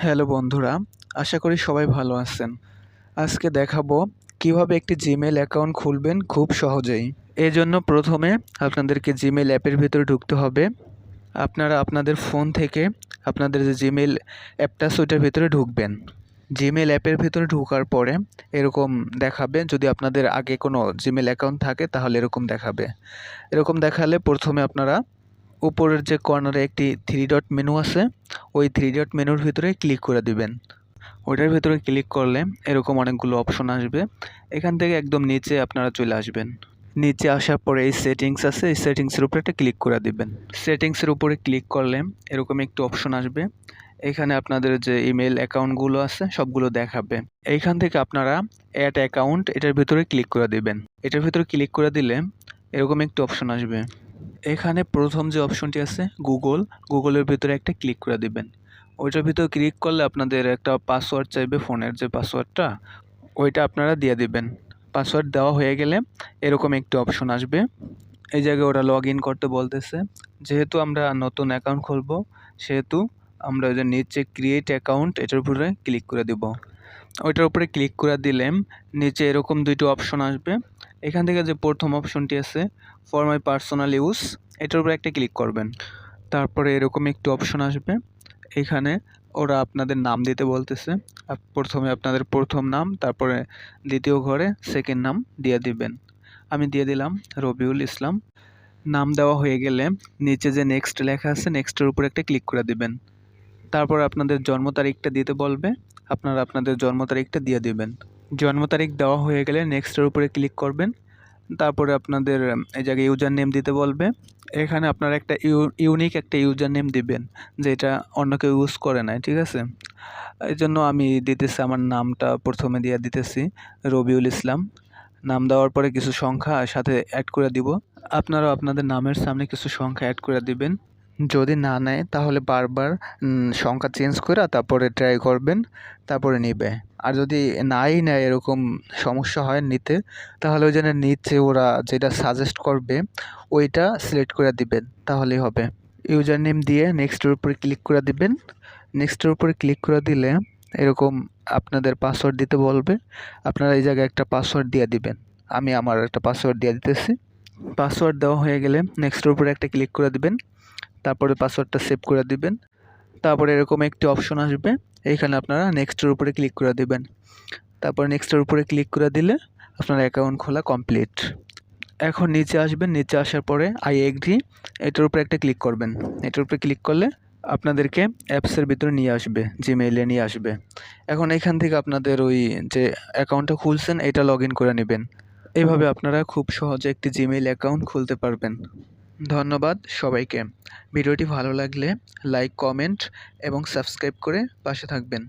Hello বন্ধুরা, আশা করি সবাই ভালো আছেন। আজকে দেখাবো কিভাবে একটি জিমেইল অ্যাকাউন্ট খুলবেন খুব সহজেই। এজন্য প্রথমে আপনাদেরকে জিমেইল অ্যাপের ভিতরে ঢুকতে হবে। আপনারা আপনাদের ফোন থেকে আপনাদের যে জিমেইল অ্যাপটা আছে ওইটার ভিতরে ঢুকবেন। জিমেইল অ্যাপের ভিতরে ঢোকার পরে এরকম দেখাবে, যদি আপনাদের আগে কোনো জিমেইল অ্যাকাউন্ট থাকে তাহলে এরকম দেখাবে। এরকম দেখালে প্রথমে আপনারা উপরের যে কর্নারে একটি থ্রি ডট মেনু আছে, ওই থ্রি ডট মেনুর ভিতরে ক্লিক করে দিবেন। ওইটার ভিতরে ক্লিক করলে এরকম অনেকগুলো অপশন আসবে। এখান থেকে একদম নিচে আপনারা চলে আসবেন। নিচে আসার পরে এই সেটিংস আছে, এই সেটিংসের উপরে একটা ক্লিক করে দিবেন। সেটিংসের উপরে ক্লিক করলে এরকম একটি অপশন আসবে। এখানে আপনাদের যে ইমেল অ্যাকাউন্টগুলো আছে সবগুলো দেখাবে। এইখান থেকে আপনারা অ্যাড অ্যাকাউন্ট এটার ভিতরে ক্লিক করে দিবেন। এটার ভিতরে ক্লিক করে দিলে এরকম একটি অপশন আসবে। এখানে প্রথম যে অপশনটি আছে গুগলের ভিতরে একটা ক্লিক করে দিবেন। ওইটার ভিতরে ক্লিক করলে আপনাদের একটা পাসওয়ার্ড চাইবে, ফোনের যে পাসওয়ার্ডটা ওইটা আপনারা দিয়ে দিবেন। পাসওয়ার্ড দেওয়া হয়ে গেলে এরকম একটি অপশন আসবে। এই জায়গায় ওরা লগ ইন করতে বলতেছে। যেহেতু আমরা নতুন অ্যাকাউন্ট খুলব সেহেতু আমরা ওই যে নিচে ক্রিয়েট অ্যাকাউন্ট এটার উপরে ক্লিক করে দিব। ওইটার উপরে ক্লিক করে দিলে নিচে এরকম দুইটা অপশন আসবে। এখান থেকে যে প্রথম অপশনটি আছে ফর মাই পার্সোনাল ইউজ, এটার উপরে একটা ক্লিক করবেন। তারপরে এরকম একটি অপশন আসবে। এখানে ওরা আপনাদের নাম দিতে বলতেছে। প্রথমে আপনাদের প্রথম নাম, তারপরে দ্বিতীয় ঘরে সেকেন্ড নাম দিয়ে দিবেন। আমি দিয়ে দিলাম রবিউল ইসলাম। নাম দেওয়া হয়ে গেলে নিচে যে নেক্সট লেখা আছে নেক্সটের উপরে একটা ক্লিক করে দিবেন। তারপর আপনাদের জন্ম তারিখটা দিতে বলবে, আপনারা আপনাদের জন্ম তারিখটা দিয়ে দিবেন। জন্ম তারিখ দেওয়া হয়ে গেলে নেক্সটের উপরে ক্লিক করবেন। তারপরে আপনাদের এই জায়গায় ইউজার নেম দিতে বলবে। এখানে আপনারা একটা ইউনিক একটা ইউজার নেম দিবেন, যেটা অন্য কেউ ইউজ করে না, ঠিক আছে? এই জন্য আমি দিতেছি, আমার নামটা প্রথমে দিয়ে দিতেছি রবিউল ইসলাম। নাম দেওয়ার পরে কিছু সংখ্যা সাথে অ্যাড করে দিব। আপনারাও আপনাদের নামের সামনে কিছু সংখ্যা অ্যাড করে দিবেন। যদি না নেয় তাহলে বারবার সংখ্যা চেঞ্জ করে তারপরে ট্রাই করবেন, তারপরে নেবে। আর যদি নাই নেয়, এরকম সমস্যা হয় নিতে, তাহলে ওই জন্য নিচে ওরা যেটা সাজেস্ট করবে ওইটা সিলেক্ট করে দিবেন, তাহলেই হবে। ইউজার নেম দিয়ে নেক্সটের উপরে ক্লিক করে দিবেন। নেক্সটের উপরে ক্লিক করে দিলে এরকম আপনাদের পাসওয়ার্ড দিতে বলবে। আপনারা এই জায়গায় একটা পাসওয়ার্ড দিয়ে দিবেন। আমি আমার একটা পাসওয়ার্ড দিয়ে দিতেছি। পাসওয়ার্ড দেওয়া হয়ে গেলে নেক্সটের উপরে একটা ক্লিক করে দিবেন। তারপরে পাসওয়ার্ডটা সেভ করে দিবেন। তারপরে এরকম একটি অপশন আসবে, এইখানে আপনারা নেক্সটের উপরে ক্লিক করে দিবেন। তারপর নেক্সটের উপরে ক্লিক করে দিলে আপনার অ্যাকাউন্ট খোলা কমপ্লিট। এখন নিচে আসবেন, নিচে আসার পরে আই এগ্রি এটার উপরে একটা ক্লিক করবেন। এটার উপরে ক্লিক করলে আপনাদেরকে অ্যাপসের ভিতরে নিয়ে আসবে, জিমেইলে নিয়ে আসবে। এখন এখান থেকে আপনাদের ওই যে অ্যাকাউন্টটা খুলছেন এটা লগ ইন করে নেবেন। এভাবে আপনারা খুব সহজে একটি জিমেইল অ্যাকাউন্ট খুলতে পারবেন। ধন্যবাদ সবাইকে। ভিডিওটি ভালো লাগলে লাইক, কমেন্ট এবং সাবস্ক্রাইব করে পাশে থাকবেন।